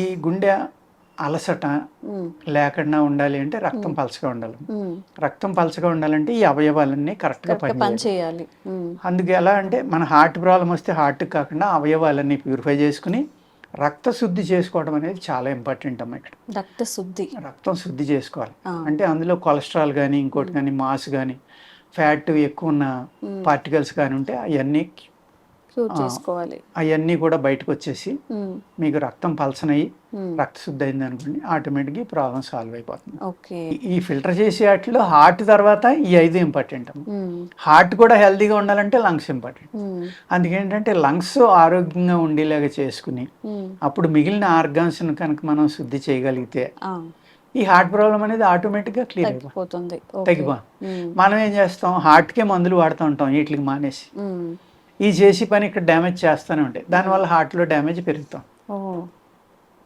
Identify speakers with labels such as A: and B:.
A: ఈ గుండె అలసట లేకుండా ఉండాలి అంటే రక్తం పలచగా ఉండాలి. రక్తం పలచగా ఉండాలంటే ఈ అవయవాలన్నీ కరెక్ట్గా పని
B: చేయాలి.
A: అందుకే ఎలా అంటే మన హార్ట్ ప్రాబ్లం వస్తే హార్ట్కి కాకుండా అవయవాలన్నీ ప్యూరిఫై చేసుకుని రక్త శుద్ధి చేసుకోవడం అనేది చాలా ఇంపార్టెంట్ అమ్మ. ఇక్కడ రక్తం శుద్ధి చేసుకోవాలి అంటే అందులో కొలెస్ట్రాల్ కానీ ఇంకోటి కానీ మాస్ కానీ ఫ్యాట్ ఎక్కువ ఉన్న పార్టికల్స్ కానీ ఉంటే అవన్నీ
B: చేసుకోవాలి.
A: అవన్నీ కూడా బయటకు వచ్చేసి మీకు రక్తం పలచనయ్యి రక్త శుద్ధి అయింది అనుకోండి, ఆటోమేటిక్గా ఈ ప్రాబ్లం సాల్వ్ అయిపోతుంది. ఈ ఫిల్టర్ చేసే వాటిలో హార్ట్ తర్వాత ఈ 5 ఇంపార్టెంట్. హార్ట్ కూడా హెల్తీగా ఉండాలంటే లంగ్స్ ఇంపార్టెంట్. అందుకేంటంటే లంగ్స్ ఆరోగ్యంగా ఉండేలాగా చేసుకుని అప్పుడు మిగిలిన ఆర్గాన్స్ని కనుక మనం శుద్ధి చేయగలిగితే ఈ హార్ట్ ప్రాబ్లం అనేది ఆటోమేటిక్గా క్లియర్ అయిపోతుంది, మనం ఏం చేస్తాం, హార్ట్కే మందులు వాడుతూ ఉంటాం వీటికి మానేసి. ఈ చేసి పని ఇక్కడ డ్యామేజ్ చేస్తూనే ఉంటాయి, దానివల్ల హార్ట్లో డ్యామేజ్ పెరుగుతాం.